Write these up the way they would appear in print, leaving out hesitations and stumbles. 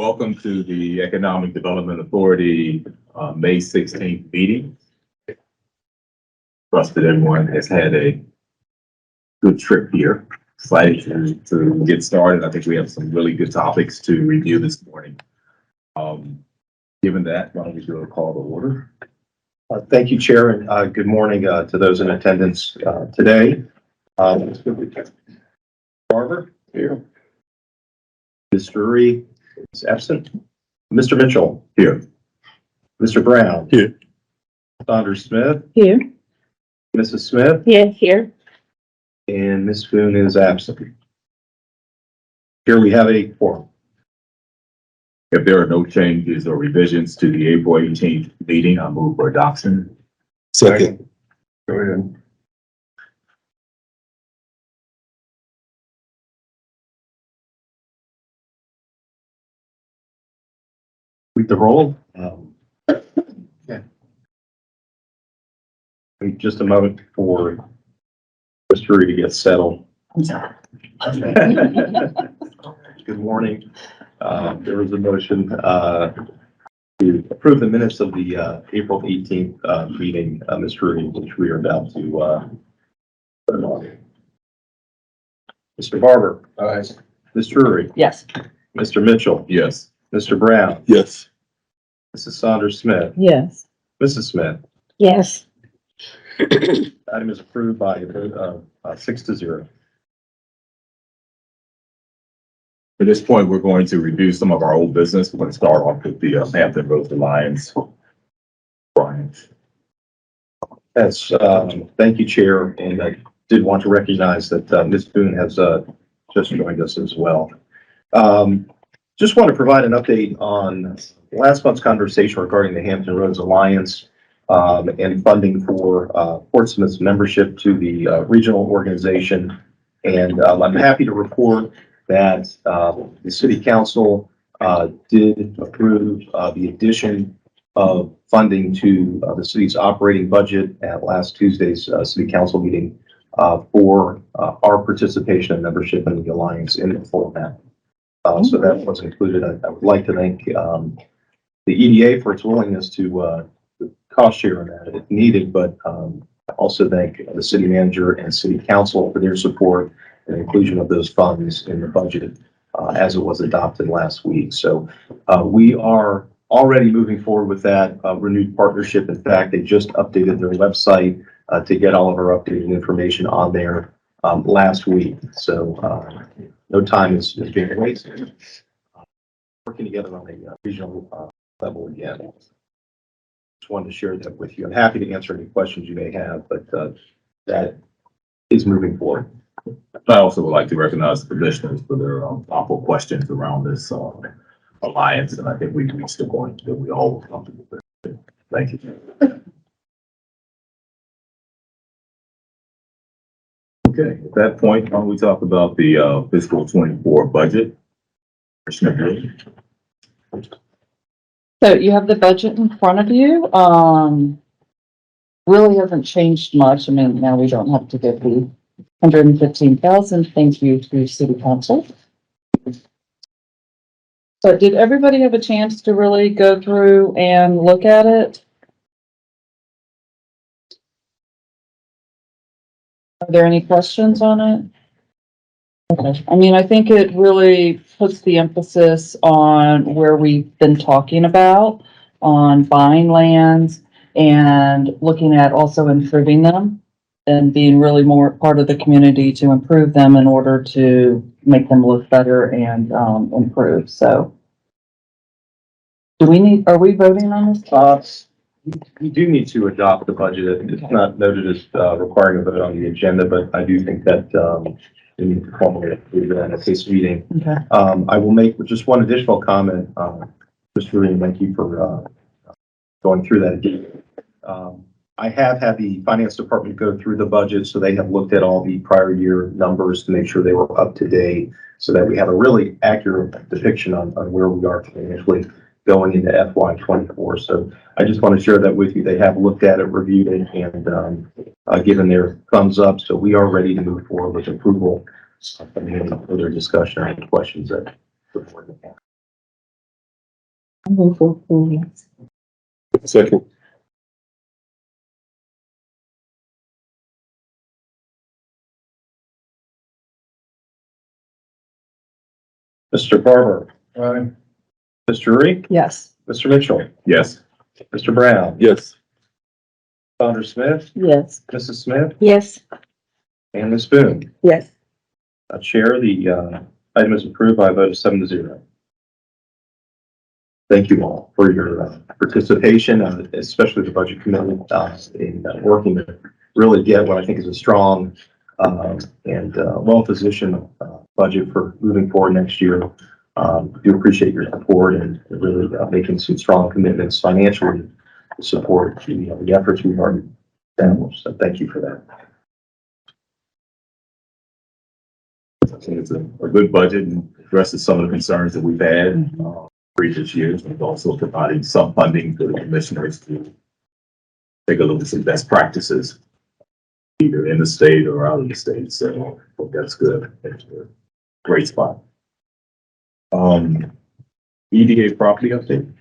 Welcome to the Economic Development Authority, May 16th meeting. Trust that everyone has had a good trip here. Excited to get started. I think we have some really good topics to review this morning. Given that, why don't we do a call to order? Thank you, Chair, and good morning to those in attendance today. Barber here. Ms. Drury is absent. Mr. Mitchell Here. Mr. Brown Here. Saunders Smith, Here. Mrs. Smith, Yeah, here. and Ms. Boone is absent. Here we have a quorum. If there are no changes or revisions to the April 18th meeting, I move for adoption. Second. Go ahead. Read the roll. Okay. Wait just a moment for Mr. Drury to get settled. I'm sorry. Good morning. There was a motion to approve the minutes of the April 18th meeting, Mr. Drury, which we are about to put on. Mr. Barber. Aye. Ms. Drury. Yes. Mr. Mitchell. Yes. Mr. Brown. Yes. Mrs. Saunders Smith. Yes. Mrs. Smith. Yes. Item is approved by a vote of 6-0. At this point, we're going to review some of our old business. We're going to start off with the Hampton Roads Alliance. Brian. Yes, thank you, Chair, and I did want to recognize that Ms. Boone has just joined us as well. Just want to provide an update on last month's conversation regarding the Hampton Roads Alliance and funding for Portsmouth's membership to the regional organization. And I'm happy to report that the City Council did approve the addition of funding to the city's operating budget at last Tuesday's City Council meeting for our participation and membership in the Alliance in the format. So that was included. I would like to thank the EDA for its willingness to cost share on that if needed, but also thank the city manager and city council for their support and inclusion of those funds in the budget as it was adopted last week. So we are already moving forward with that renewed partnership. In fact, they just updated their website to get all of our updated information on there last week. So no time is being wasted. Working together on a regional level again. Just wanted to share that with you. I'm happy to answer any questions you may have, but that is moving forward. I also would like to recognize the commissioners for their thoughtful questions around this alliance, and I think we reached the point that we all were comfortable with. Thank you. Okay, at that point, why don't we talk about the fiscal 24 budget? Commissioner Green. So you have the budget in front of you. Really hasn't changed much. I mean, now we don't have to get the 115,000. Thank you to City Council. So did everybody have a chance to really go through and look at it? Are there any questions on it? Okay. I mean, I think it really puts the emphasis on where we've been talking about, on buying lands and looking at also improving them and being really more part of the community to improve them in order to make them look better and improve. So are we voting on this? We do need to adopt the budget. It's not noted as requiring a vote on the agenda, but I do think that we need to formally approve it in a case meeting. Okay. I will make just one additional comment. Mr. Green, thank you for going through that again. I have had the finance department go through the budget, so they have looked at all the prior year numbers to make sure they were up to date so that we have a really accurate depiction on where we are financially going into FY24. So I just want to share that with you. They have looked at it, reviewed it, and given their thumbs up. So we are ready to move forward with approval. Further discussion or any questions that the board may have. Move for approval. Second. Mr. Barber. Aye. Mr. Ree? Yes. Mr. Mitchell? Yes. Mr. Brown? Yes. Founder Smith? Yes. Mrs. Smith? Yes. And Ms. Boone? Yes. Chair, the item is approved by a vote of 7-0. Thank you all for your participation, especially the budget committee, in working to really get what I think is a strong and well-positioned budget for moving forward next year. Do appreciate your support and really making some strong commitments financially to support the efforts we've already established. So thank you for that. I think it's a good budget and addresses some of the concerns that we've had previous years. We've also provided some funding for the commissioners to take a look at some best practices, either in the state or out of the state. So I think that's good. It's a great spot. EDA property update.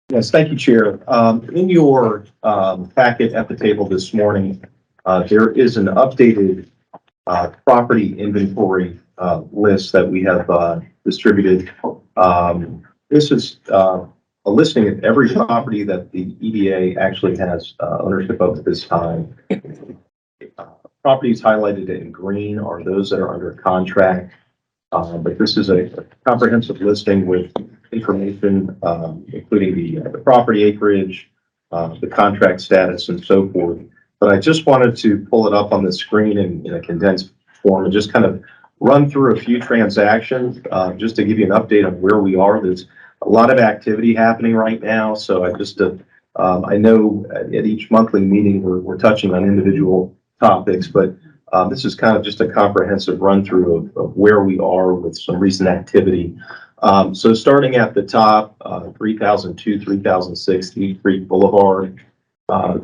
Yes, thank you, Chair. In your packet at the table this morning, there is an updated property inventory list that we have distributed. This is a listing of every property that the EDA actually has ownership of at this time. Properties highlighted in green are those that are under contract, but this is a comprehensive listing with information, including the property acreage, the contract status, and so forth. But I just wanted to pull it up on the screen in a condensed form and just kind of run through a few transactions, just to give you an update on where we are. There's a lot of activity happening right now. So I know at each monthly meeting, we're touching on individual topics, but this is kind of just a comprehensive run through of where we are with some recent activity. So starting at the top, 3002, 3006 East Creek Boulevard.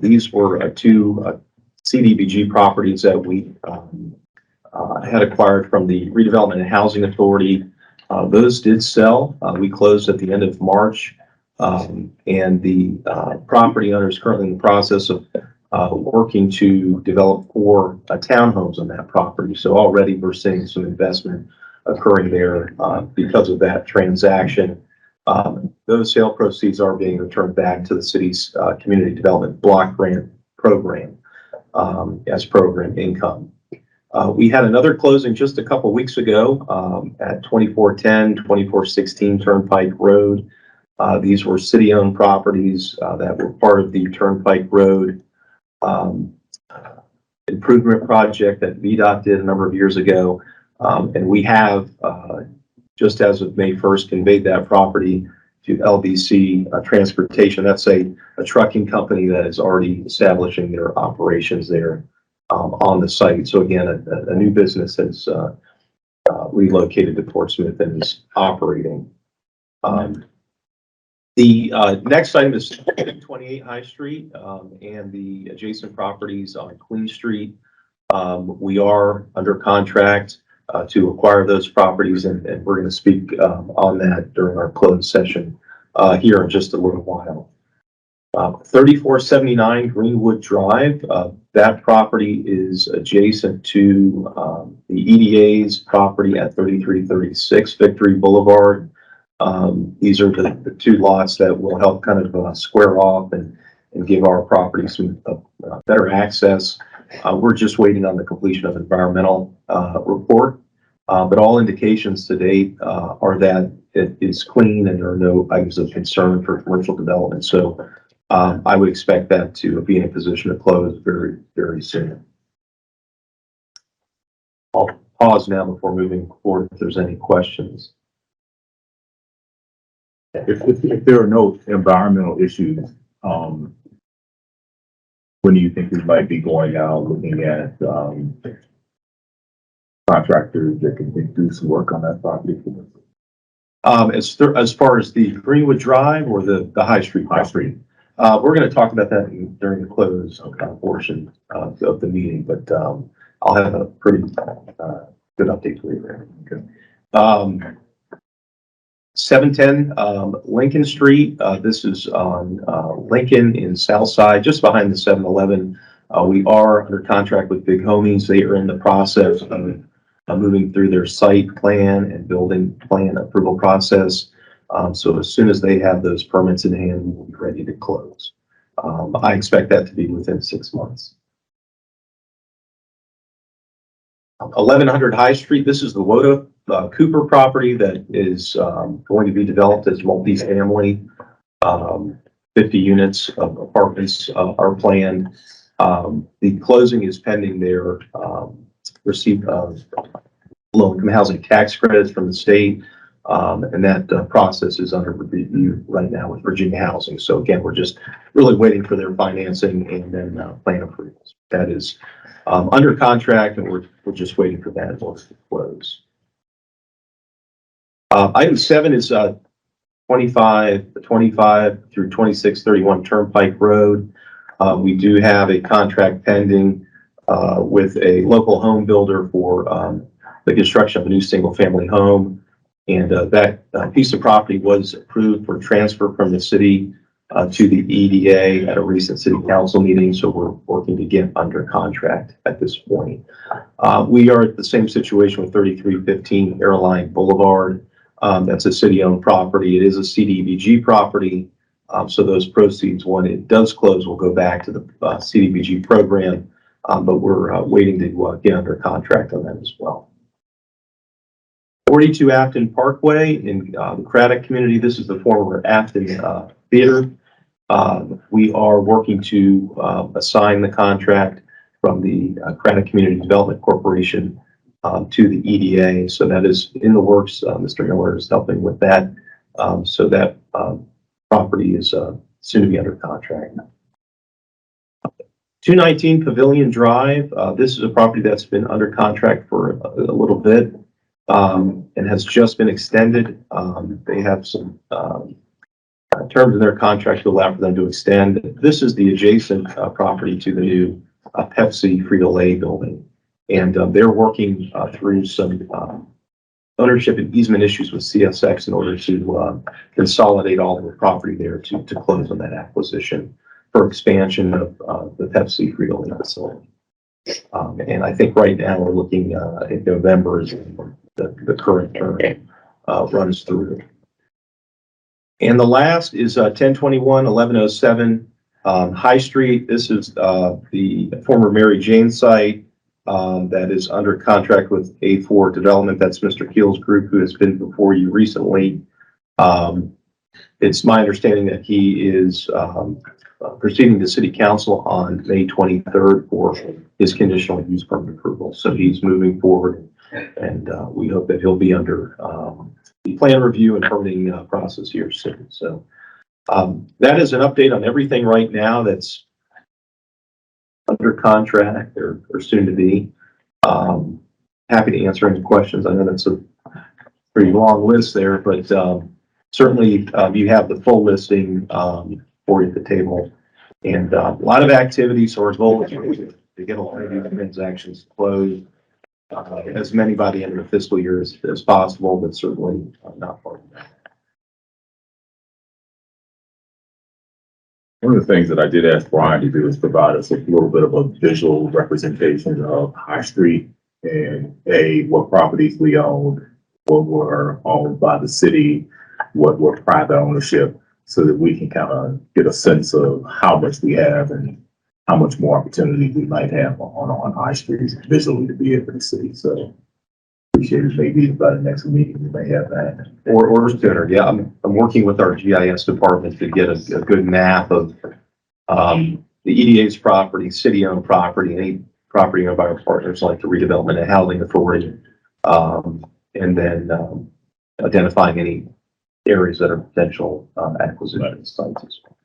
These were two CDBG properties that we had acquired from the Redevelopment and Housing Authority. Those did sell. We closed at the end of March, and the property owner is currently in the process of working to develop 4 townhomes on that property. So already we're seeing some investment occurring there because of that transaction. Those sale proceeds are being returned back to the city's community development block grant program as program income. We had another closing just a couple weeks ago at 2410, 2416 Turnpike Road. These were city-owned properties that were part of the Turnpike Road improvement project that VDOT did a number of years ago. And we have, just as of May 1st, conveyed that property to LBC Transportation. That's a trucking company that is already establishing their operations there on the site. So again, a new business has relocated to Portsmouth and is operating. The next item is 28 High Street and the adjacent properties on Queen Street. We are under contract to acquire those properties, and we're going to speak on that during our closed session here in just a little while. 3479 Greenwood Drive. That property is adjacent to the EDA's property at 3336 Victory Boulevard. These are the 2 lots that will help kind of square off and give our property some better access. We're just waiting on the completion of environmental report, but all indications to date are that it is clean and there are no items of concern for commercial development. So I would expect that to be in a position to close very, very soon. I'll pause now before moving forward if there's any questions. If there are no environmental issues, when do you think we might be going out looking at contractors that can do some work on that property? As far as the Greenwood Drive or the High Street? High Street. We're going to talk about that during the close portion of the meeting, but I'll have a pretty good update for you there. Okay. 710 Lincoln Street. This is on Lincoln in Southside, just behind the 7-Eleven. We are under contract with Big Homies. They are in the process of moving through their site plan and building plan approval process. So as soon as they have those permits in hand, we will be ready to close. I expect that to be within 6 months. 1100 High Street. This is the Woda Cooper property that is going to be developed as multifamily. 50 units of apartments are planned. The closing is pending their receipt of low-income housing tax credits from the state. And that process is under review right now with Virginia Housing. So again, we're just really waiting for their financing and then plan approvals. That is under contract, and we're just waiting for that to close. Item 7 is 25 through 2631 Turnpike Road. We do have a contract pending with a local home builder for the construction of a new single-family home. And that piece of property was approved for transfer from the city to the EDA at a recent city council meeting. So we're working to get under contract at this point. We are at the same situation with 3315 Airline Boulevard. That's a city-owned property. It is a CDBG property. So those proceeds, when it does close, will go back to the CDBG program. But we're waiting to get under contract on that as well. 42 Afton Parkway in the Craddock community. This is the former Afton Theater. We are working to assign the contract from the Craddock Community Development Corporation to the EDA. So that is in the works. Mr. Miller is helping with that. So that property is soon to be under contract. 219 Pavilion Drive. This is a property that's been under contract for a little bit. And has just been extended. They have some terms in their contract to allow for them to extend. This is the adjacent property to the new Pepsi Frito-Lay building. And they're working through some ownership and easement issues with CSX in order to consolidate all of the property there to close on that acquisition for expansion of the Pepsi Frito-Lay facility. And I think right now we're looking in November is the current term runs through. And the last is 1021 1107 High Street. This is the former Mary Jane site that is under contract with A4 Development. That's Mr. Keel's group, who has been before you recently. It's my understanding that he is proceeding to City Council on May 23rd for his conditional use permit approval. So he's moving forward, and we hope that he'll be under the plan review and permitting process here soon. So that is an update on everything right now that's under contract or soon to be. Happy to answer any questions. I know that's a pretty long list there, but certainly you have the full listing for you at the table. And a lot of activity, so our goal is to get a lot of these transactions closed, as many by the end of the fiscal year as possible, but certainly not far from that. One of the things that I did ask Brian to do is provide us a little bit of a visual representation of High Street and what properties we owned, what were owned by the city, what were private ownership, so that we can kind of get a sense of how much we have and how much more opportunity we might have on High Street visually to be able to see. So appreciate it. Maybe by the next meeting we may have that. Or sooner. Yeah, I'm working with our GIS department to get a good map of the EDA's property, city-owned property, any property owned by our partners like the Redevelopment and Housing Authority, and then identifying any areas that are potential acquisition sites as well.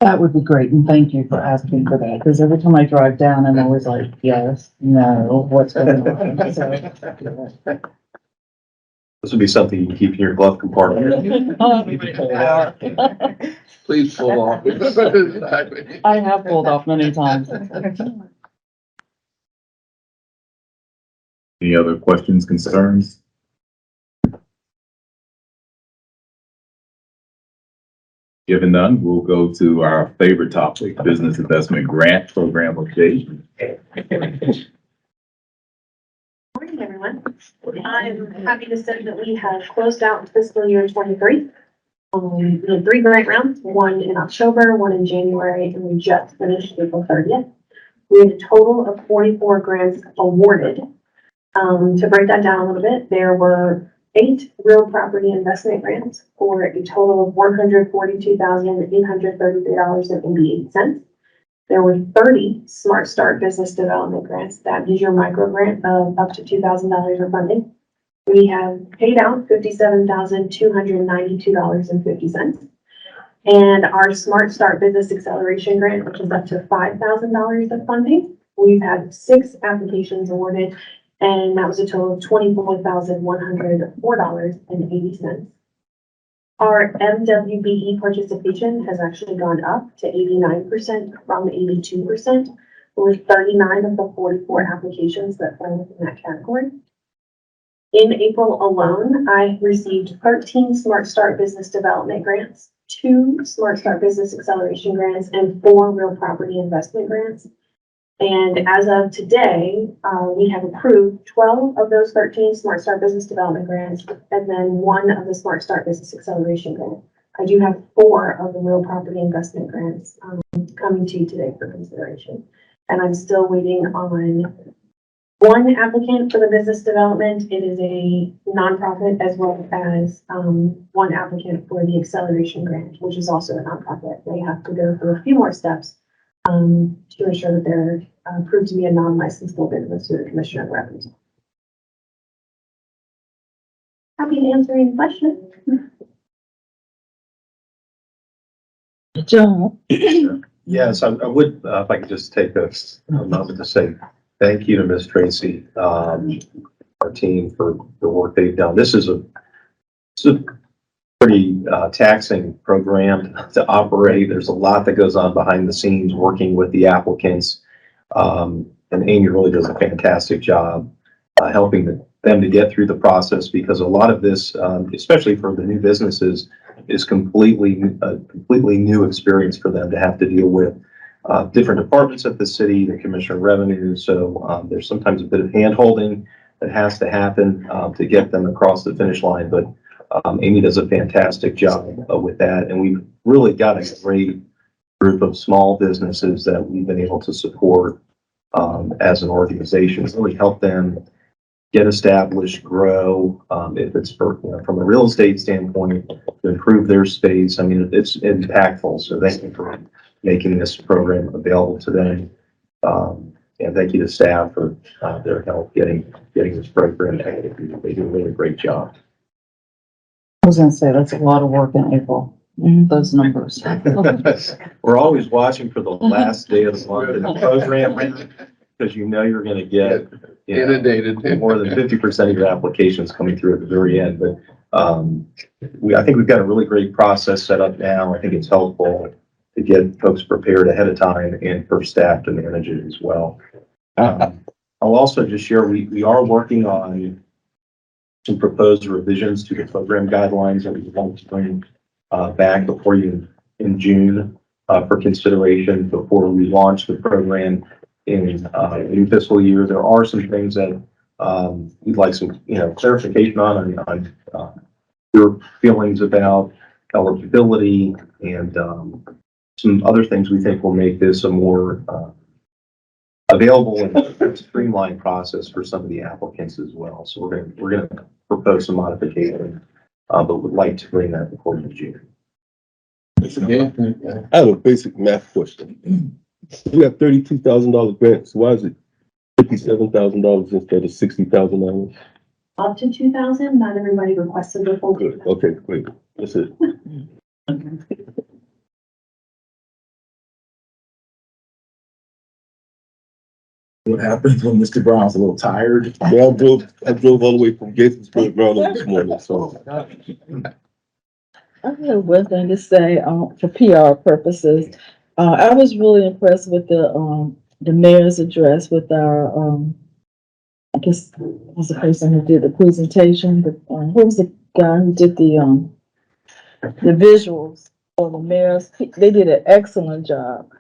That would be great, and thank you for asking for that, because every time I drive down, I'm always like, yes, no, what's going on? So, This would be something you can keep in your glove compartment. Please pull off. I have pulled off many times. Any other questions, concerns? Given none, we'll go to our favorite topic, business investment grant program update. Morning, everyone. I'm happy to say that we have closed out fiscal year 23. We had 3 grant rounds, one in October, one in January, and we just finished April 30th. We had a total of 44 grants awarded. To break that down a little bit, there were 8 real property investment grants for a total of $142,833.88. There were 30 Smart Start Business Development Grants. That is your micro grant of up to $2,000 of funding. We have paid out $57,292.50. And our Smart Start Business Acceleration Grant, which is up to $5,000 of funding, we've had 6 applications awarded, and that was a total of $24,104.80. Our MWBE participation has actually gone up to 89% from 82%, with 39 of the 44 applications that fall within that category. In April alone, I received 13 Smart Start Business Development Grants, 2 Smart Start Business Acceleration Grants, and 4 Real Property Investment Grants. And as of today, we have approved 12 of those 13 Smart Start Business Development Grants, and then 1 of the Smart Start Business Acceleration Grant. I do have 4 of the Real Property Investment Grants coming to you today for consideration. And I'm still waiting on 1 applicant for the business development. It is a nonprofit, as well as 1 applicant for the acceleration grant, which is also a nonprofit. They have to go through a few more steps to ensure that they're approved to be a non-licensed business through the Commissioner of Revenue. Happy to answer any questions. Good job. Yes, I would, if I could just take a moment to say thank you to Ms. Tracy, our team, for the work they've done. This is a pretty taxing program to operate. There's a lot that goes on behind the scenes working with the applicants. And Amy really does a fantastic job helping them to get through the process, because a lot of this, especially for the new businesses, is completely new experience for them to have to deal with different departments at the city, the Commissioner of Revenue. So there's sometimes a bit of hand-holding that has to happen to get them across the finish line. But Amy does a fantastic job with that. And we've really got a great group of small businesses that we've been able to support as an organization. It's really helped them get established, grow, if it's for, from a real estate standpoint, to improve their space. I mean, it's impactful. So thank you for making this program available to them. And thank you to staff for their help getting this program. They do a really great job. I was gonna say, that's a lot of work in April, those numbers. We're always watching for the last day of the month in the program, because you're going to get Inundated. more than 50% of your applications coming through at the very end. But I think we've got a really great process set up now. I think it's helpful to get folks prepared ahead of time and for staff to manage it as well. I'll also just share, we are working on some proposed revisions to the program guidelines that we'd like to bring back before you in June for consideration before we launch the program in the new fiscal year. There are some things that we'd like some clarification on your feelings about eligibility and some other things we think will make this a more available and streamlined process for some of the applicants as well. So we're gonna propose some modification, but would like to bring that before the June. I have a basic math question. We have $32,000 grants. Why is it $57,000 instead of $60,000? Up to 2,000, not everybody requested the full. Good. Okay, great. That's it. What happens when Mr. Brown's a little tired? Yeah, I drove all the way from Gettysburg, Maryland this morning, so. I have one thing to say, for PR purposes. I was really impressed with the mayor's address with our, I guess was the person who did the presentation, but, who was the guy who did the visuals for the mayors? They did an excellent job.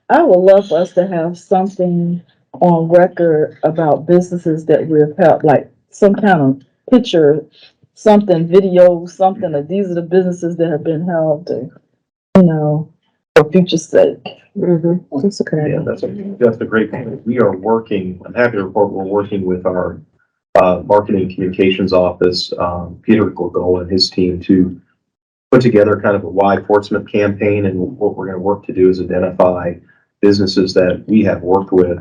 I would love for us to have something on record about businesses that we've helped, like some kind of picture, something, video, something, that these are the businesses that have been helped, and, for future sake. That's a good Yeah, idea. that's a great point. We are working, I'm happy to report, we're working with our marketing communications office, Peter Gorgola and his team to put together kind of a wide Portsmouth campaign. And what we're going to work to do is identify businesses that we have worked with,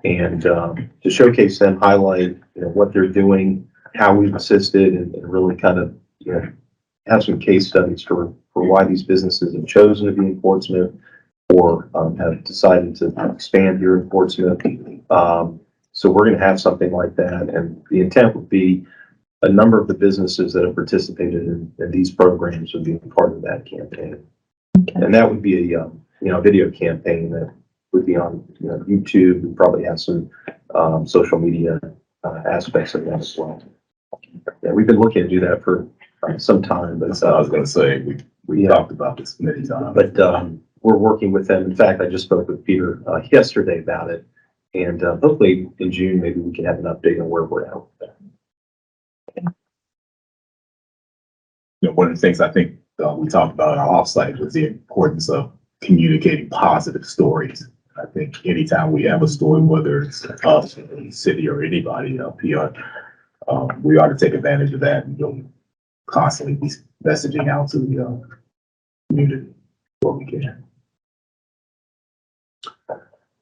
and to showcase them, highlight, what they're doing, how we've assisted, and really kind of, have some case studies for why these businesses have chosen to be in Portsmouth or have decided to expand here in Portsmouth. So we're going to have something like that. And the intent would be a number of the businesses that have participated in these programs would be part of that campaign. Okay. And that would be a, video campaign that would be on, YouTube. We probably have some social media aspects of that as well. Yeah, we've been looking to do that for some time, but That's what I was gonna say. We Yeah. talked about this many times. But we're working with them. In fact, I just spoke with Peter yesterday about it. And hopefully in June, maybe we can have an update on where we're at with that. One of the things I think we talked about in our offsite was the importance of communicating positive stories. I think anytime we have a story, whether it's us, the city, or anybody up here, we ought to take advantage of that and constantly be messaging out to the community where we can.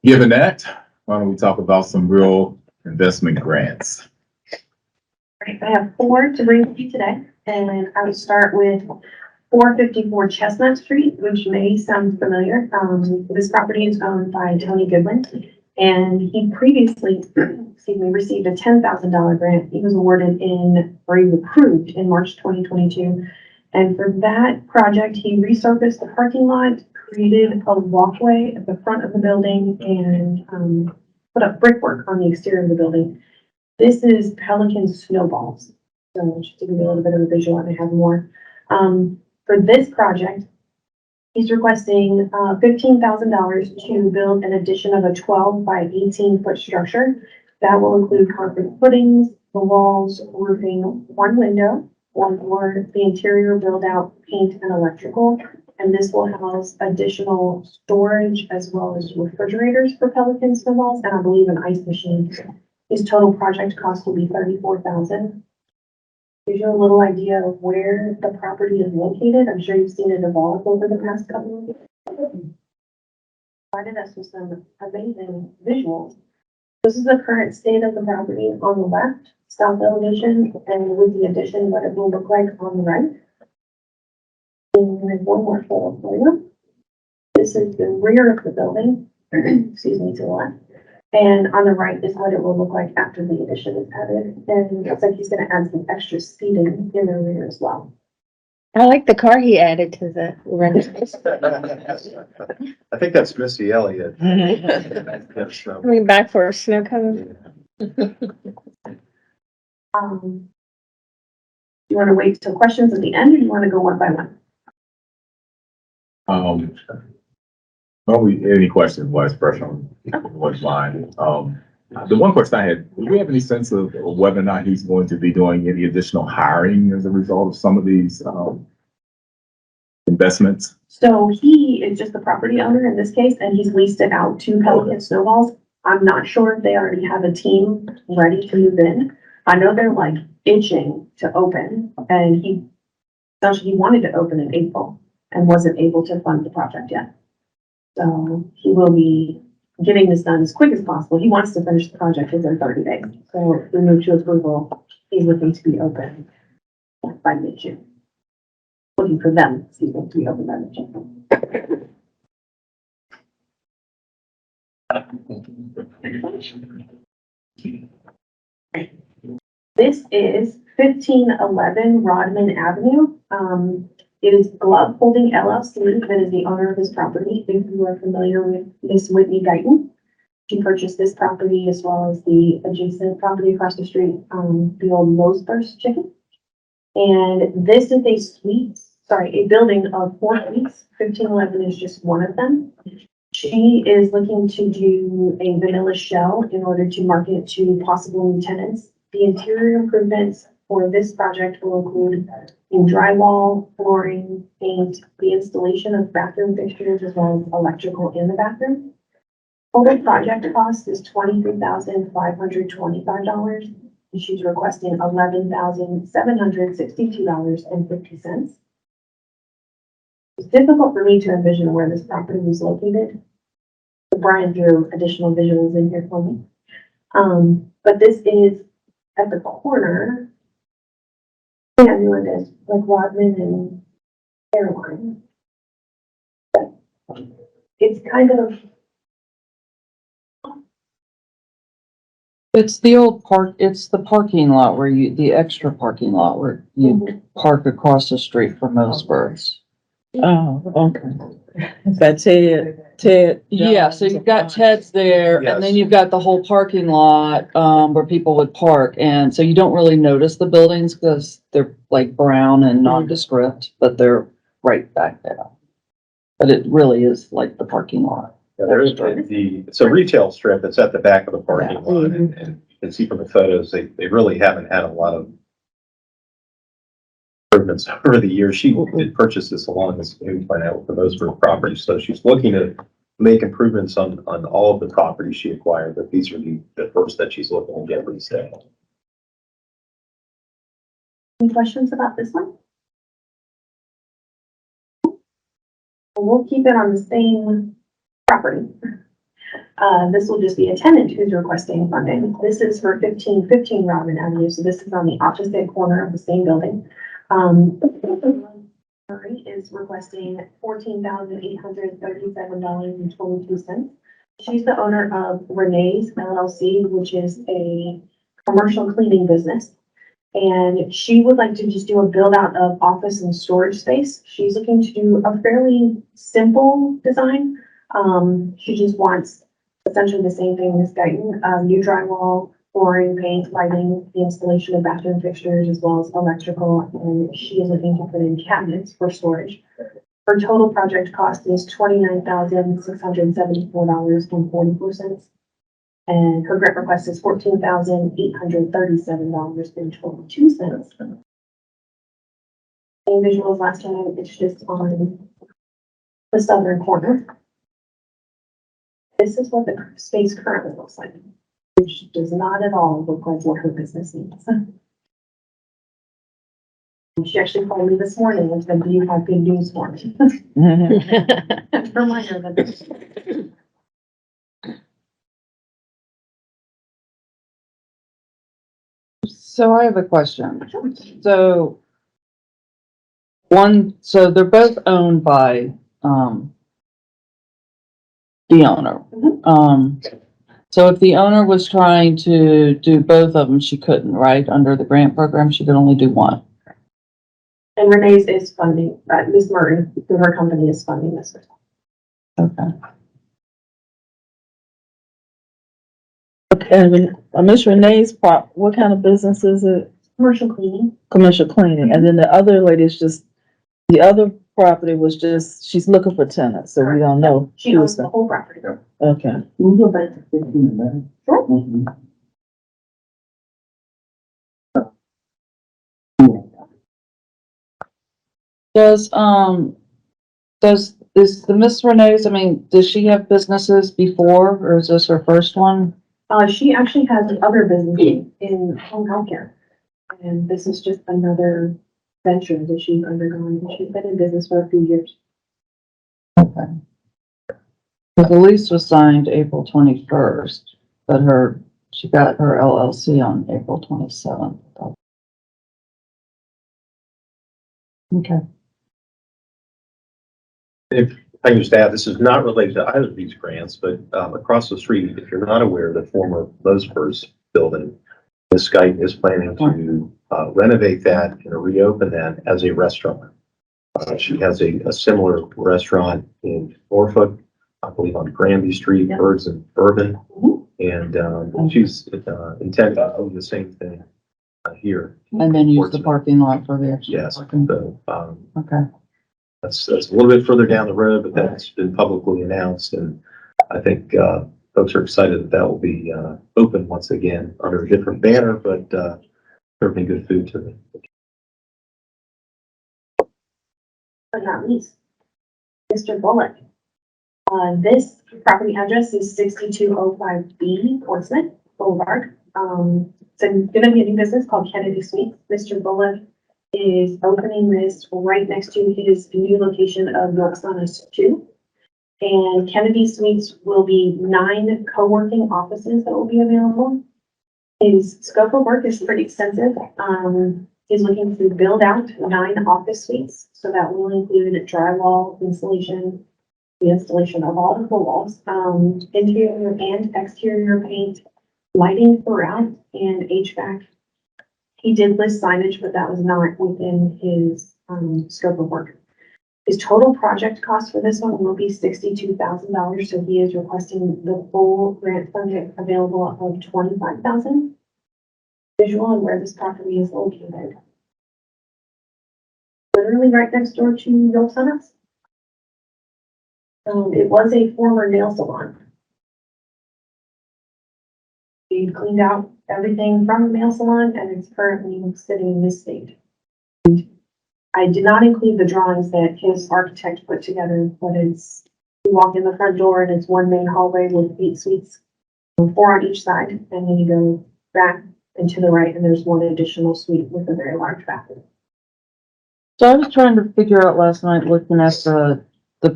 Given that, why don't we talk about some real investment grants? Right, I have 4 to bring to you today, and I would start with 454 Chestnut Street, which may sound familiar. This property is owned by Tony Goodwin, and he previously, received a $10,000 grant. He was awarded or he was approved in March 2022. And for that project, he resurfaced the parking lot, created a walkway at the front of the building, and put up brickwork on the exterior of the building. This is Pelican snowballs. So just to give you a little bit of a visual, and I have more. For this project, he's requesting $15,000 to build an addition of a 12 by 18-foot structure. That will include concrete footings, the walls, roofing, 1 window, 1 door, the interior build out, paint, and electrical. And this will house additional storage as well as refrigerators for Pelican snowballs, and I believe an ice machine. His total project cost will be $34,000. Gives you a little idea of where the property is located. I'm sure you've seen it evolve over the past couple of years. Provided us with some amazing visuals. This is the current state of the property on the left, south elevation, and with the addition, what it will look like on the right. And I have 1 more photo for you. This is the rear of the building, excuse me, to the left. And on the right is what it will look like after the addition is added. And it looks like he's gonna add some extra seating in the rear as well. I like the car he added to the rental. I think that's Missy Elliott. Coming back for a snow cone. You wanna wait till questions at the end, or you wanna go one by one? Well, any questions, Vice President? What's mine? The one question I had, do we have any sense of whether or not he's going to be doing any additional hiring as a result of some of these investments? So he is just the property owner in this case, and he's leased it out to Pelican Snowballs. I'm not sure if they already have a team ready to move in. I know they're like itching to open, and he wanted to open in April and wasn't able to fund the project yet. So he will be getting this done as quick as possible. He wants to finish the project within 30 days. So if we move to approval, he's looking to be open by mid-June. Looking for them, excuse me, to be open by mid-June. This is 1511 Rodman Avenue. It is Glove Holding LLC that is the owner of this property. If you are familiar with Miss Whitney Guyton, She purchased this property as well as the adjacent property across the street, the old Mosburst Chicken. And this is a building of 4 suites. 1511 is just one of them. She is looking to do a vanilla shell in order to market it to possible new tenants. The interior improvements for this project will include in drywall, flooring, paint, the installation of bathroom fixtures, as well as electrical in the bathroom. Total project cost is $23,525, and she's requesting $11,762.50. It's difficult for me to envision where this property was located. Brian drew additional visuals in here for me. But this is at the corner. Yeah, you know, it is like Rodman and Caroline. But it's kind of, It's the it's the parking lot where the extra parking lot where you park across the street from Mosburst. Oh, okay. Is that Ted? Yeah, so you've got Ted's there, and then Yes. you've got the whole parking lot, where people would park, and so you don't really notice the buildings, because they're like brown and nondescript, but they're right back there. But it really is like the parking lot. Yeah, there is it's a retail strip. It's at the back of the parking lot, and you can see from the photos, they really haven't had a lot of improvements over the years. She did purchase this along this new plan for those properties, so she's looking to make improvements on all of the properties she acquired, but these are the first that she's looking to get resale. any questions about this one? We'll keep it on the same property. This will just be a tenant who's requesting funding. This is for 1515 Robin Avenue, so this is on the opposite corner of the same building. Murray is requesting $14,837.22. She's the owner of Renee's LLC, which is a commercial cleaning business. And she would like to just do a build out of office and storage space. She's looking to do a fairly simple design. She just wants essentially the same thing as Guyton, new drywall, flooring, paint, lighting, the installation of bathroom fixtures, as well as electrical. And she is looking to put in cabinets for storage. Her total project cost is $29,674.44. And her grant request is $14,837.22. Same visuals last time, it's just on the southern corner. This is what the space currently looks like, which does not at all look like what her business needs. She actually called me this morning and said, "Do you have good news for me?" Reminder that. So I have a question. So they're both owned by, the owner. So if the owner was trying to do both of them, she couldn't, right? Under the grant program, she could only do one. And Renee's is funding, Ms. Murray, through her company, is funding this. Okay. And Miss Renee's what kind of business is it? Commercial cleaning. Commercial cleaning. And then the other lady is the other property was she's looking for tenants, so we don't know. She owns the whole property. Okay. Is the Miss Renee's, I mean, does she have businesses before, or is this her first one? She actually has other businesses in home healthcare. And this is just another venture that she's undergone. She's been in business for a few years. Okay. The lease was signed April 21st, but she got her LLC on April 27th. Okay. If I can just add, this is not related to either of these grants, but across the street, if you're not aware, the former Mosburst building, Ms. Guyton is planning to renovate that and reopen that as a restaurant. She has a similar restaurant in Norfolk believe on Granby Street, Yep. Birds and Bourbon. Mhm. And, she's, intended to do the same thing, here. And then use the Portsmouth. parking lot for the extra Yes, parking. so, Okay. that's a little bit further down the road, but that's been publicly announced, and I think, folks are excited that that will be, open once again under a different banner, but, serving good food to them. But not least, Mr. Bullock. This property address is 6205B Portsmouth Boulevard. It's gonna be a new business called Kennedy Suites. Mr. Bullock is opening this right next to his new location of York Saunas 2. And Kennedy Suites will be 9 co-working offices that will be available. His scope of work is pretty extensive. He's looking to build out 9 office suites, so that will include drywall insulation, the installation of all of the walls, interior and exterior paint, lighting throughout, and HVAC. He did list signage, but that was not within his, scope of work. His total project cost for this one will be $62,000, so he is requesting the full grant funding available of $25,000. Visual on where this property is located. Literally right next door to York Saunas. It was a former nail salon. We cleaned out everything from the nail salon and it's currently sitting in this state. I did not include the drawings that his architect put together, but it's, you walk in the front door and it's one main hallway with 8 suites, 4 on each side, and then you go back and to the right and there's one additional suite with a very large bathroom. So I was trying to figure out last night, looking at the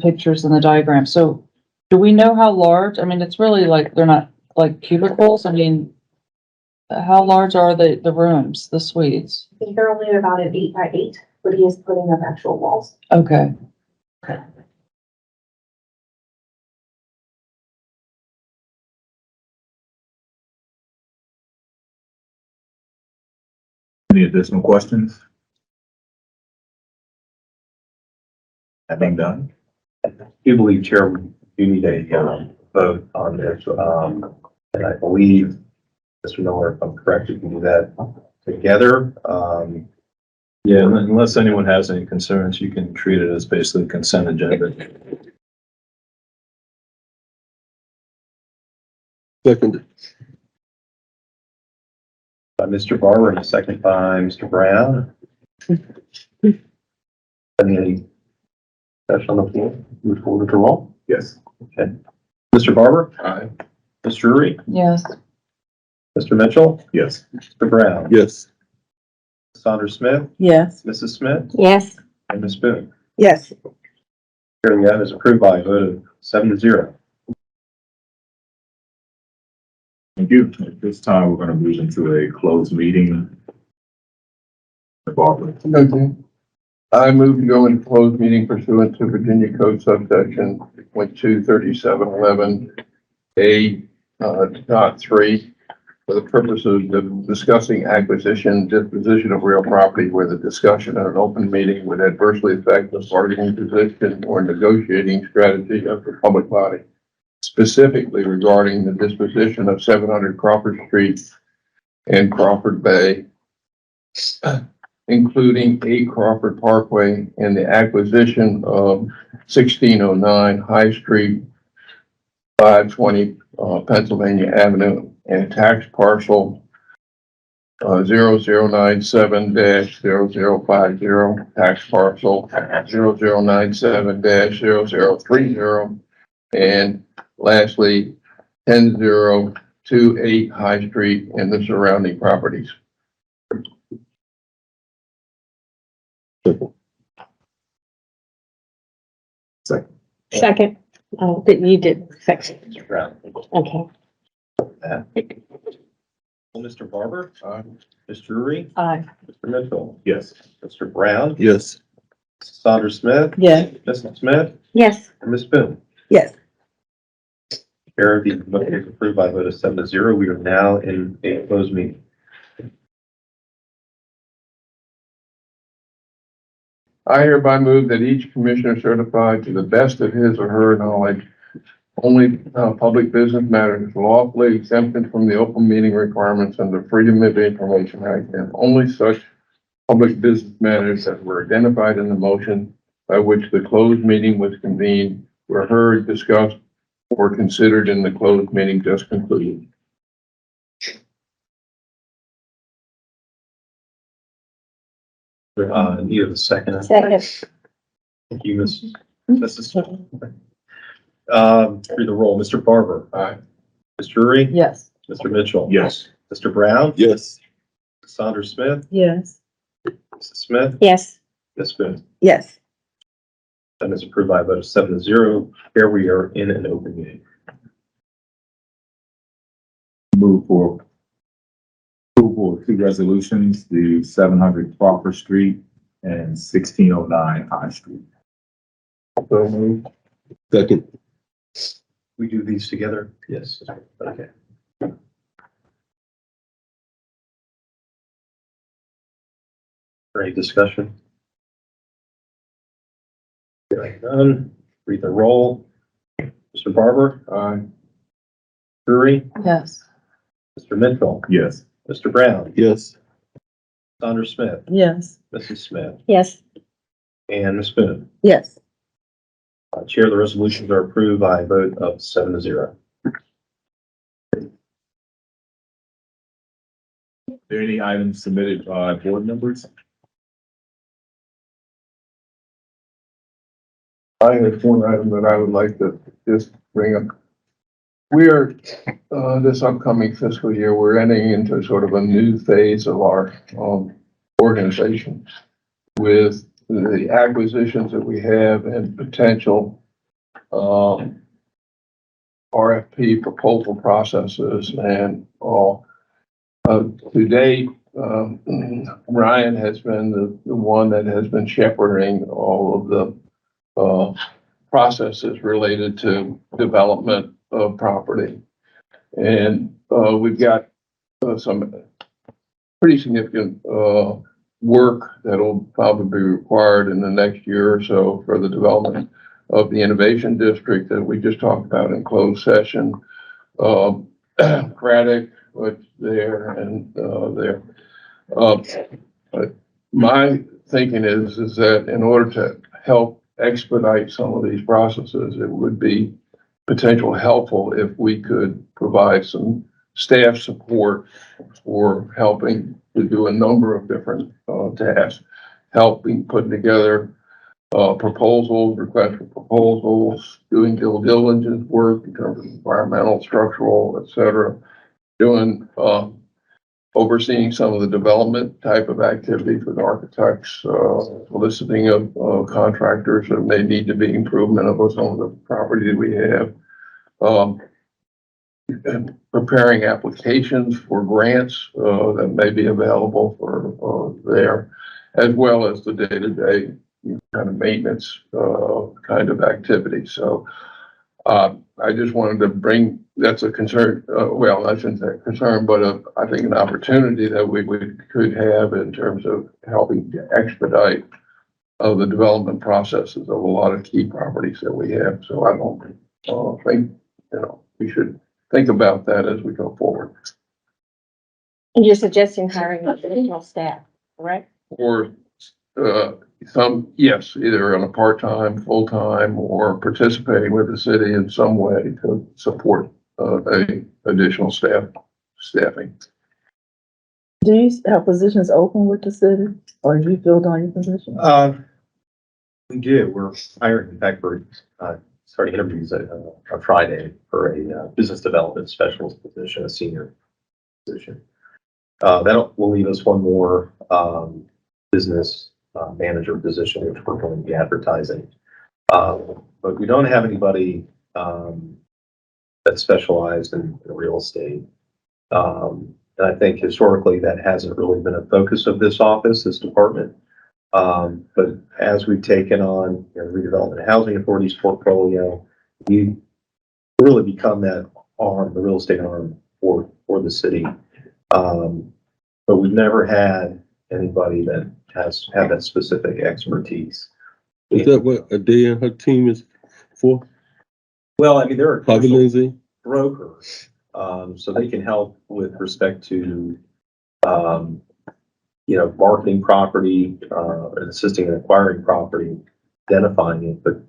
pictures and the diagram. So do we know how large? I mean, it's really like, they're not like cubicles. I mean, how large are the rooms, the suites? I think they're only about an 8 by 8, but he is putting up actual walls. Okay. Any additional questions? That being done? I do believe, Chair, we do need a, vote on this, and I believe, Mr. Miller, if I'm correct, you can do that together. Yeah, unless anyone has any concerns, you can treat it as basically consent agenda. Second. By Mr. Barber and a second by Mr. Brown. Any discussion on the floor? Move forward to roll. Yes. Okay. Mr. Barber? Aye. Ms. Drury? Yes. Mr. Mitchell? Yes. Mr. Brown? Yes. Saunders Smith? Yes. Mrs. Smith? Yes. And Ms. Boone? Yes. Hearing that is approved by a vote of 7-0. Thank you. At this time, we're going to move into a closed meeting. Barbara. Okay. I move to go into closed meeting pursuant to Virginia Code subsection .23711 A, dot 3, for the purpose of discussing acquisition, disposition of real property where the discussion in an open meeting would adversely affect the bargaining position or negotiating strategy of the public body, specifically regarding the disposition of 700 Crawford Street and Crawford Bay, including 8 Crawford Parkway and the acquisition of 1609 High Street, 520 Pennsylvania Avenue, and tax parcel 0097-0050, tax parcel 0097-0030, and lastly 10028 High Street and the surrounding properties. Second. Oh, you did second. Mr. Brown? Okay. Mr. Barber? Ms. Drury? Aye. Mr. Mitchell? Yes. Mr. Brown? Yes. Saunders Smith? Yes. Mrs. Smith? Yes. And Ms. Boone? Yes. Chair, the motion is approved by a vote of 7-0. We are now in a closed meeting. I hereby move that each commissioner certify to the best of his or her knowledge only public business matters lawfully exempted from the open meeting requirements under Freedom of Information Act, and only such public business matters that were identified in the motion by which the closed meeting was convened were heard, discussed, or considered in the closed meeting just concluded. Need a second. Second. Thank you, Mrs. Through the roll, Mr. Barber. Aye. Ms. Drury. Yes. Mr. Mitchell. Yes. Mr. Brown. Yes. Sandra Smith. Yes. Mrs. Smith. Yes. Ms. Boone. Yes. That is approved by a vote of 7-0. Here we are in an open meeting. Move for approval of two resolutions, the 700 Crawford Street and 1609 High Street. So moved. Second. We do these together? Yes. Okay. Any discussion? Hearing none, read the roll. Mr. Barber. Aye. Drury. Yes. Mr. Mitchell. Yes. Mr. Brown. Yes. Sandra Smith. Yes. Mrs. Smith. Yes. And Ms. Boone. Yes. Chair, the resolutions are approved by a vote of 7-0. Are there any items submitted by board members? I have one item that I would like to just bring up. We are, this upcoming fiscal year, we're entering into sort of a new phase of our, organization with the acquisitions that we have and potential, RFP proposal processes and all. To date, Ryan has been the one that has been shepherding all of the processes related to development of property. And we've got some pretty significant work that'll probably be required in the next year or so for the development of the innovation district that we just talked about in closed session. Craddock, what's there and there. But my thinking is that in order to help expedite some of these processes, it would be potential helpful if we could provide some staff support for helping to do a number of different tasks, helping put together proposals, requests for proposals, doing due diligence work in terms of environmental, structural, et cetera, doing overseeing some of the development type of activities with architects, soliciting of contractors that may need to be improvement of some of the property that we have, and preparing applications for grants that may be available for there, as well as the day-to-day kind of maintenance kind of activity. So I just wanted to bring, that's a concern, well, I shouldn't say concern, but I think an opportunity that we could have in terms of helping to expedite the development processes of a lot of key properties that we have. So I don't think, we should think about that as we go forward. And you're suggesting hiring additional staff, correct? Or some, yes, either on a part-time, full-time, or participating with the city in some way to support a additional staffing. Do you have positions open with the city, or do you filled all your positions? We do. We're hiring, in fact, we're starting interviews on Friday for a business development specialist position, a senior position. That will leave us one more business manager position, which we're going to be advertising. But we don't have anybody that's specialized in real estate. And I think historically that hasn't really been a focus of this office, this department. But as we've taken on redevelopment housing authorities portfolio, we really become that arm, the real estate arm for the city. But we've never had anybody that has had that specific expertise. Is that what Adea and her team is for? Well, I mean, there are Harvey commercial Lindsay? brokers, so they can help with respect to, marketing property, and assisting in acquiring property, identifying it, but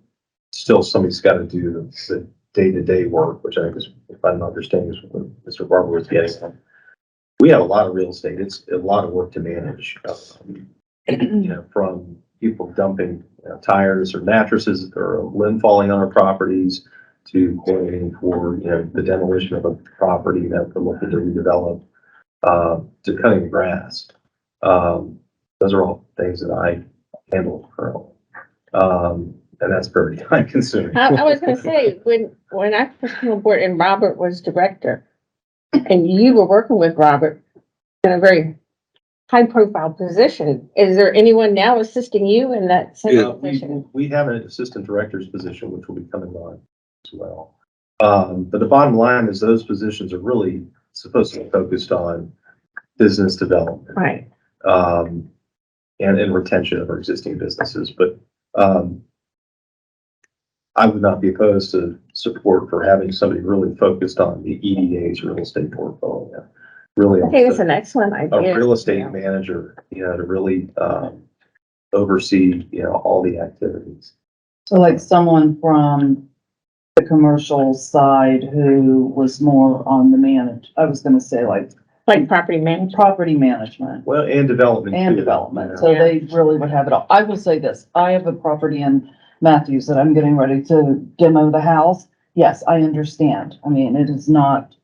still somebody's got to do the day-to-day work, which I think is, if I'm understanding, is what Mr. Barber was getting at. We have a lot of real estate. It's a lot of work to manage, from people dumping tires or mattresses or a limb falling on our properties to coordinating for, the demolition of a property that we're looking to redevelop, to cutting the grass. Those are all things that I handle currently. And that's very time consuming. I was gonna say, when I first came on board and Robert was director, and you were working with Robert in a very high profile position, is there anyone now assisting you in that same position? We have an assistant director's position, which will be coming on as well. But the bottom line is those positions are really supposed to be focused on business development. Right. And retention of our existing businesses, but, I would not be opposed to support for having somebody really focused on the EDA's real estate portfolio. Really, I think it's an excellent a idea. real estate manager, to really, oversee, all the activities. So like someone from the commercial side who was more on the I was gonna say like Like property management. property management Well, and development. and too, development. you know. So they really would have it all. I will say this, I have a property in Matthews that I'm getting ready to demo the house. Yes, I understand. I mean, it is not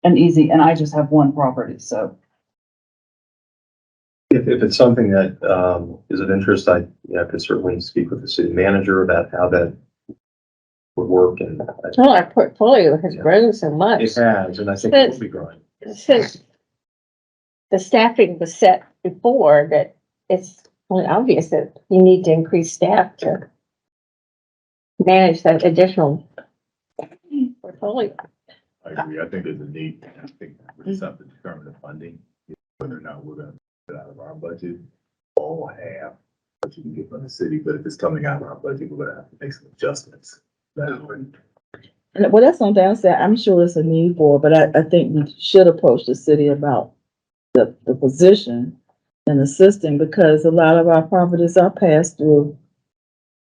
an easy, and I just have one property, so. If it's something that, is of interest, I could certainly speak with the city manager about how that would work, and Well, our portfolio has grown so much. it has, and I think it will be growing. Since the staffing was set before, that it's really obvious that you need to increase staff to manage that additional portfolio. I agree. I think there's a need. I think we just have to determine the funding, whether or not we're gonna put it out of our budget or half what you can get from the city. But if it's coming out of our budget, we're gonna have to make some adjustments. And well, that's something I said, I'm sure there's a need for, but I think we should approach the city about the position and assisting, because a lot of our properties are passed through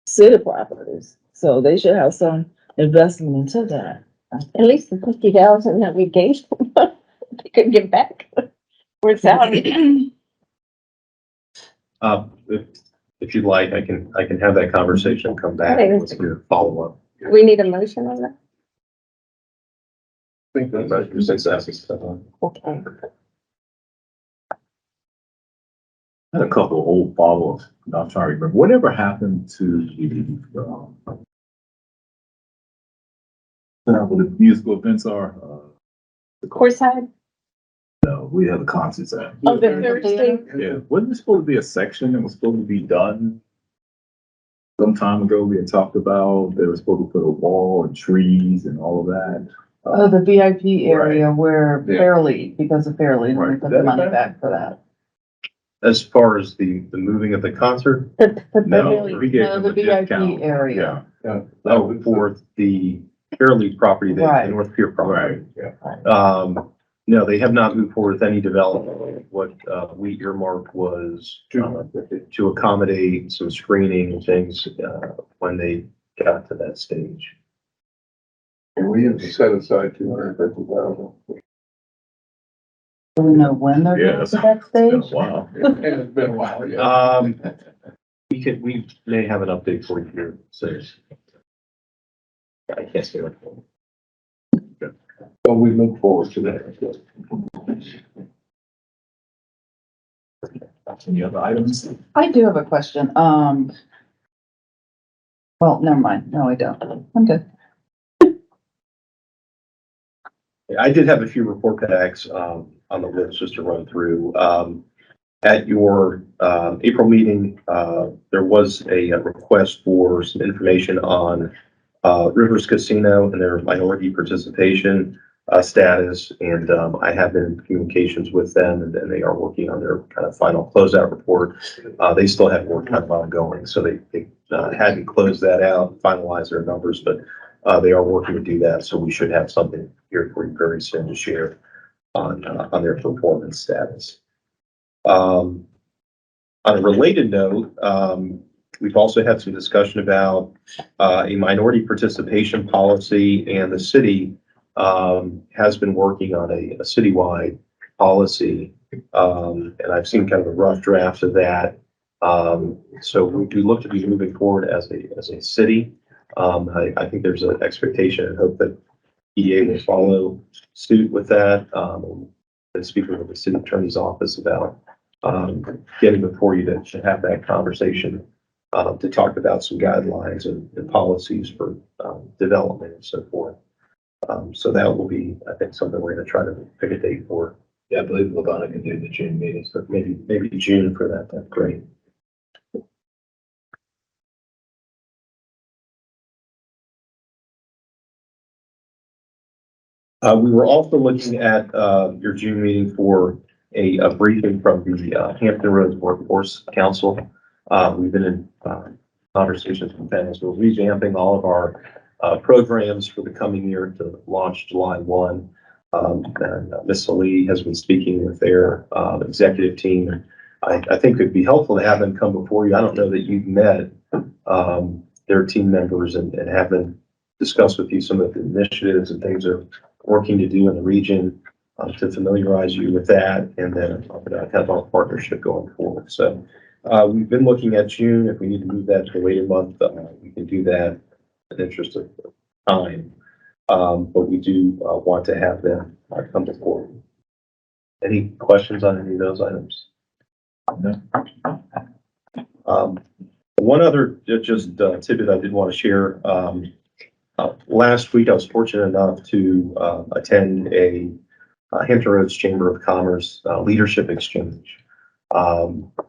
city properties. So they should have some investment into that. At least the 50,000 that we gave them, they could get back. We're salary. If you'd like, I can have that conversation and come back I think with it's- your follow-up. We need a motion on that? I think that's About your successes. Okay. I had a couple of old follow-ups. I'm trying to remember. Whatever happened to what the musical events are? Courtside? No, we have the concerts at. Oh, the Thursday. Yeah, wasn't there supposed to be a section that was supposed to be done? Some time ago, we had talked about they were supposed to put a wall and trees and all of that. Oh, the VIP area where Yeah. Fairleigh, because of Fairleigh, and we Right. put the money back for that. As far as the moving of the concert, No, we gave No, them the a VIP discount. area. for the Fairleigh property, the Right. North Pier property. Right. No, they have not moved forward with any development. What, we earmarked was, to accommodate some screening and things, when they got to that stage. And we have set aside 250,000. Do we know when they're Yeah, going to that stage? Wow. And it's been a while, yeah. We may have an update for you here, so. I can't say what. So we look forward to that. Any other items? I do have a question. Well, never mind. No, I don't. I'm good. I did have a few report packs, on the list just to run through. At your, April meeting, there was a request for some information on, Rivers Casino and their minority participation, status. And, I have been in communications with them, and they are working on their kind of final closeout report. They still have work kind of ongoing, so they hadn't closed that out, finalized their numbers, but They are working to do that, so we should have something here for you very soon to share on their performance status. On a related note, we've also had some discussion about a minority participation policy, and the city has been working on a citywide policy. And I've seen kind of a rough draft of that. So we look to be moving forward as a city. I think there's an expectation and hope that EDA will follow suit with that. And speaking with the city attorney's office about getting before you to have that conversation to talk about some guidelines and policies for development and so forth. So that will be, I think, something we're going to try to pick a date for. Yeah, I believe Lavana can do the June meeting. So maybe June for that. That's great. We were also looking at your June meeting for a briefing from the Hampton Roads Workforce Council. We've been in conversations with them as we're revamping all of our programs for the coming year to launch July 1. And Ms. Ali has been speaking with their executive team. I think it'd be helpful to have them come before you. I don't know that you've met their team members and have them discuss with you some of the initiatives and things they're working to do in the region to familiarize you with that, and then have our partnership going forward. So we've been looking at June. If we need to move that to a later month, we can do that in the interest of time. But we do want to have them come before. Any questions on any of those items? No. One other just tidbit I did want to share. Last week, I was fortunate enough to attend a Hampton Roads Chamber of Commerce leadership exchange,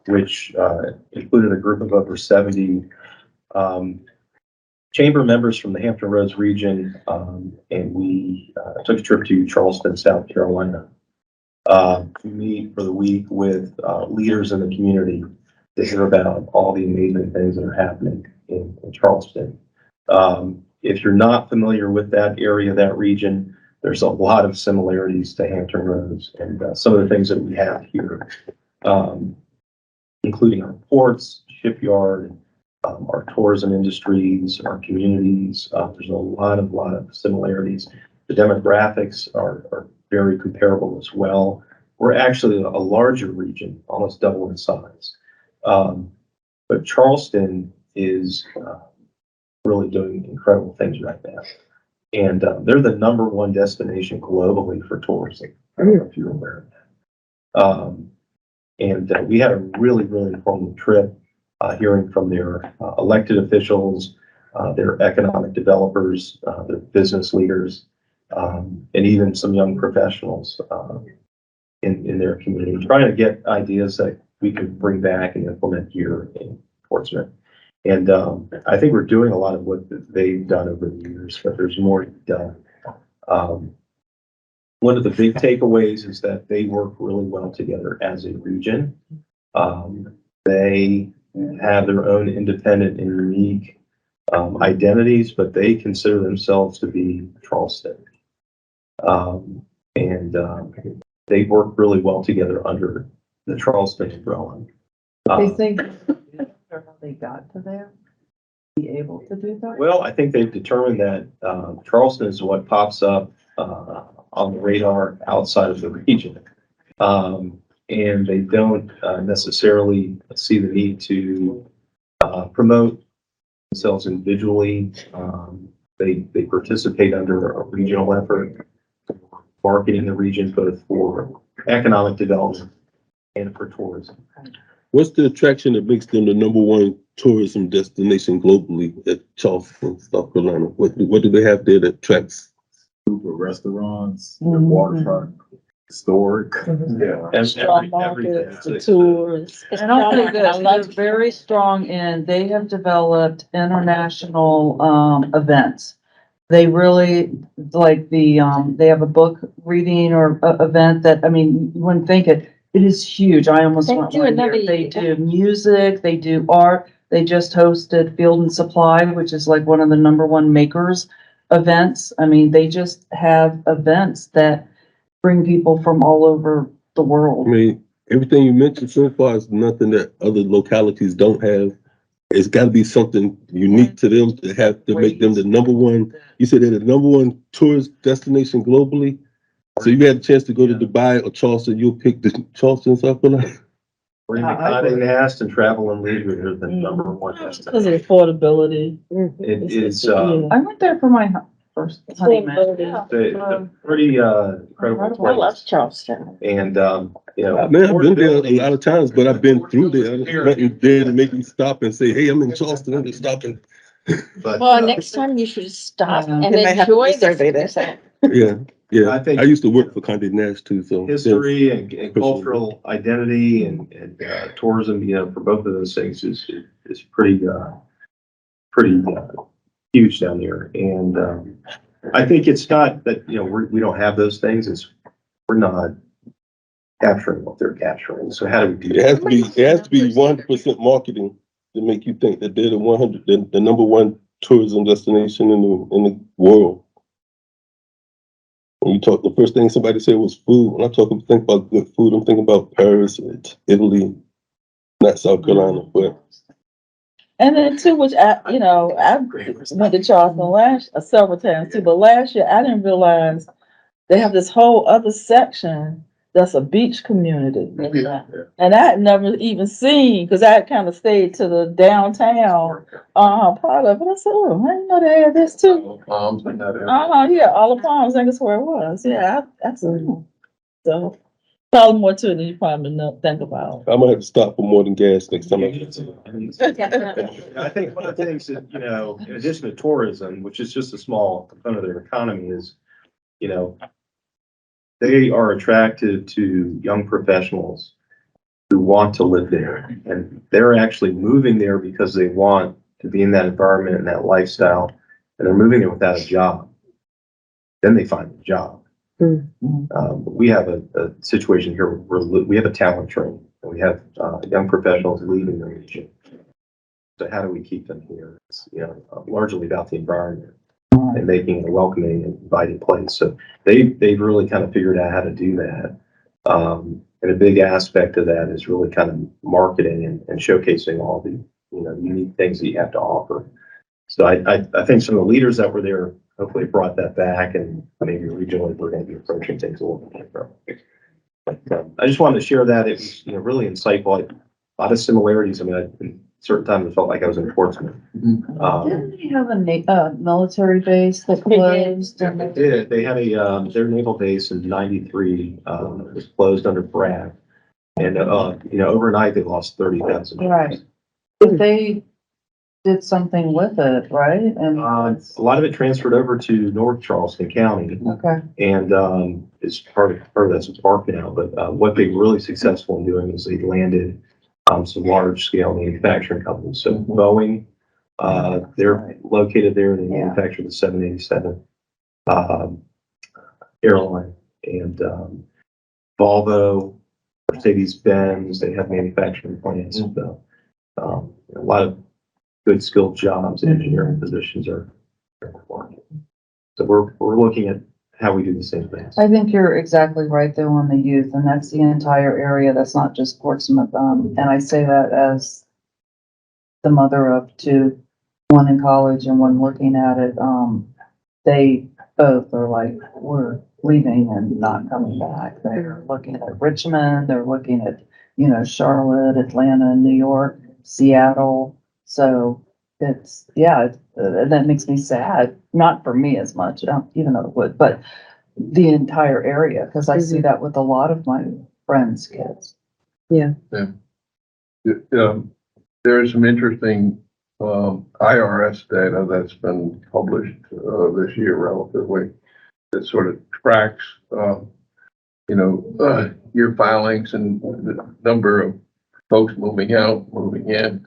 which included a group of over 70 chamber members from the Hampton Roads region, and we took a trip to Charleston, South Carolina, to meet for the week with leaders in the community to hear about all the amazing things that are happening in Charleston. If you're not familiar with that area, that region, there's a lot of similarities to Hampton Roads and some of the things that we have here, including our ports, shipyard, our tourism industries, our communities. There's a lot of similarities. The demographics are very comparable as well. We're actually a larger region, almost double in size. But Charleston is really doing incredible things right now. And they're the #1 destination globally for tourism. I don't know if you're aware of that. And we had a really informative trip, hearing from their elected officials, their economic developers, their business leaders, and even some young professionals in their community, trying to get ideas that we could bring back and implement here in Portsmouth. And I think we're doing a lot of what they've done over the years, but there's more to be done. One of the big takeaways is that they work really well together as a region. They have their own independent and unique identities, but they consider themselves to be Charleston. They work really well together under the Charleston umbrella. They think how they got to there, be able to do that? Well, I think they've determined that Charleston is what pops up on the radar outside of the region. And they don't necessarily see the need to promote themselves individually. They participate under a regional effort, marketing the region both for economic development and for tourism. What's the attraction that makes them the #1 tourism destination globally at Charleston, South Carolina? What do they have there that attracts? Food, restaurants, waterfront, historic. Yeah. And Strong markets, the tours. And I'll say this, they're very strong in, they have developed international, events. They really, like they have a book reading or event that, I mean, you wouldn't think it is huge. I almost They went do one another year. They year. do music, they do art. They just hosted Field and Supply, which is like one of the #1 makers events. I mean, they just have events that bring people from all over the I world. mean, everything you mentioned so far is nothing that other localities don't have. It's gotta be something unique to them to have, to make them the number one. You said they're the number one tourist destination globally? So you had a chance to go to Dubai or Charleston, you'll pick the Charleston, South Carolina? We're in Condé Nast and Travel and Leisure are the number one Because destination. of affordability. It is, Yeah. I went there for my first honeymoon. Affordability. a pretty, incredible I love place. Charleston. And, you know. Man, I've been there a lot of times, but I've been through there. There's nothing there to make me stop and say, hey, I'm in Charleston, I'm just stopping. But, Well, next time you should stop Yeah. and They may have to enjoy survey this. that. Yeah, yeah. I think- I used to work for Condé Nast too, so. history and cultural identity and tourism, you know, for both of those things is pretty, pretty huge down there. And I think it's not that, you know, we don't have those things. It's, we're not capturing what they're capturing. So how do we do It has that? to be, it has to be 100% marketing to make you think that they're the number one tourism destination in the world. When you talk, the first thing somebody said was food. When I think about good food, I'm thinking about Paris, Italy, not South Carolina, but And then too, which I went to Charleston several times too, but last year I didn't realize they have this whole other section that's a beach community. And I had never even seen, because I had kind of stayed to the downtown, part of it. I said, oh, I didn't know they had this too. Palms and that area. Yeah, all the palms, I think that's where it was. Yeah, absolutely. So, probably more to it than you probably think about. I'm gonna have to stop for more than gas next time I get to. I think one of the things that, you know, in addition to tourism, which is just a small component of their economy, is, you know, they are attracted to young professionals who want to live there. And they're actually moving there because they want to be in that environment and that lifestyle. And they're moving there without a job. Then they find a job. We have a situation here where we have a talent train. And we have young professionals leaving the region. So how do we keep them here? It's, you know, largely about the environment and making it a welcoming and inviting place. So they've really kind of figured out how to do that. And a big aspect of that is really kind of marketing and showcasing all the, you know, unique things that you have to offer. So I think some of the leaders that were there hopefully brought that back, and maybe regionally we're going to be approaching things a little bit different. But I just wanted to share that. It was, you know, really insightful. A lot of similarities. I mean, certain times I felt like I was in Portsmouth. Didn't they have a military base that They did. closed? They did. They had their naval base in '93, was closed under Bragg. And, you know, overnight they lost 30,000. Right. But they did something with it, right? And, A lot of it transferred over to North Charleston County, okay, and it's part of that's a park now. But what they were really successful in doing is they landed some large scale manufacturing companies. So Boeing, they're located there. They manufacture the 787 airline, and Volvo, Mercedes-Benz. They have manufacturing plants. So, a lot of good skilled jobs, engineering positions are. So we're looking at how we do the same things. I think you're exactly right though on the youth, and that's the entire area. That's not just Portsmouth. And I say that as the mother of two, one in college and one looking at it. They both are like, we're leaving and not coming back. They're looking at Richmond, they're looking at, you know, Charlotte, Atlanta, New York, Seattle. So it's, yeah, that makes me sad. Not for me as much, even though it would, but the entire area, because I see that with a lot of my friends' kids. There's some interesting IRS data that's been published this year relatively that sort of tracks, your filings and the number of folks moving out, moving in.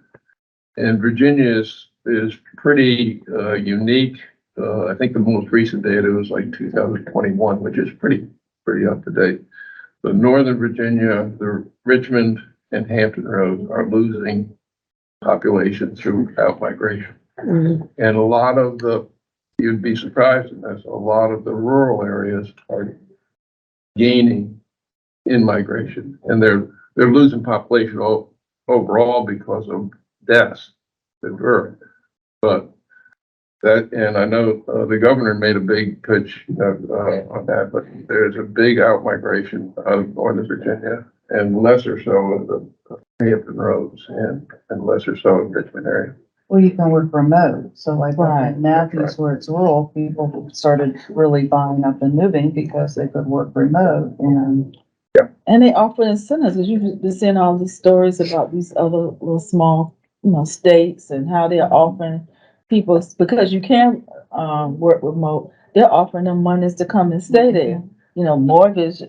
And Virginia is pretty unique. I think the most recent data was like 2021, which is pretty up to date. But Northern Virginia, the Richmond and Hampton Roads are losing population through out migration. And a lot of the you'd be surprised, and that's a lot of the rural areas are gaining in migration, and they're losing population overall because of deaths at birth. But that, and I know the governor made a big pitch on that, but there's a big outmigration out of Northern Virginia, and lesser so of the Hampton Roads and lesser so in Richmond area. Well, you can work remote, so like Right. in Matthews where it's rural, people started really buying up and moving because they could work remote and. And they offer incentives, because you've been seeing all these stories about these other little small, states and how they're offering people, because you can, work remote, they're offering them monies to come and stay there. Mortgage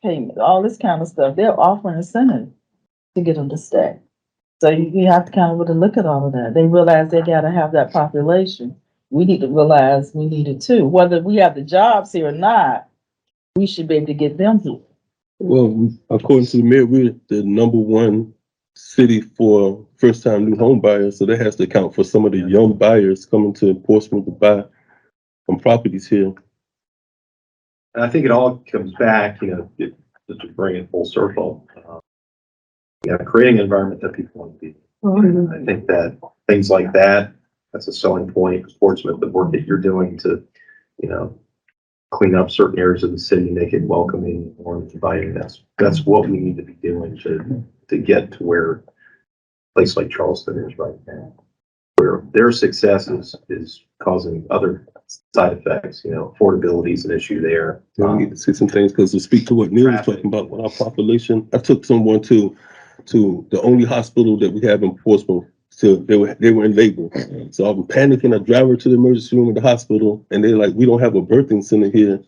payment, all this kind of stuff. They're offering incentive to get them to stay. So you have to kind of really look at all of that. They realize they gotta have that population. We need to realize we need it too. Whether we have the jobs here or not, we should be able to get them here. Well, according to the mayor, we're the number one city for first-time new home buyers, so that has to account for some of the young buyers coming to Portsmouth to buy some properties here. And I think it all comes back, just to bring it full circle. Creating an environment that people want to be. I think that things like that's a selling point for Portsmouth, the work that you're doing to, clean up certain areas of the city, make it welcoming or inviting. That's what we need to be doing to get to where a place like Charleston is right now, where their success is causing other side effects. Affordability is an issue there. We need to see some things, because to speak to what Neil was talking about with our population, I took someone to the only hospital that we have in Portsmouth. So they were in labor. So I'm panicking. I drive her to the emergency room at the hospital, and they're like, "We don't have a birthing center here."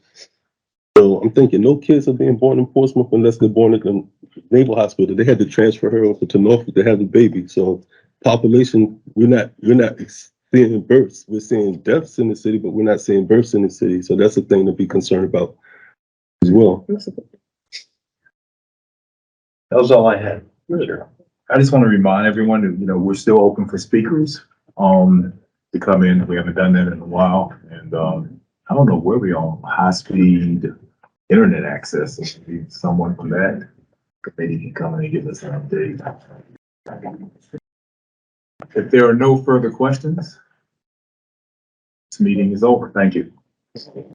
So I'm thinking, no kids are being born in Portsmouth unless they're born at the Naval Hospital. They had to transfer her over to Norfolk to have the baby. So population, we're not seeing births. We're seeing deaths in the city, but we're not seeing births in the city. So that's a thing to be concerned about as well. That was all I had. Sure. I just want to remind everyone that, we're still open for speakers, to come in. We haven't done that in a while. And, I don't know where we are on high-speed internet access. So maybe someone from that committee can come in and give us an update. If there are no further questions, this meeting is over. Thank you.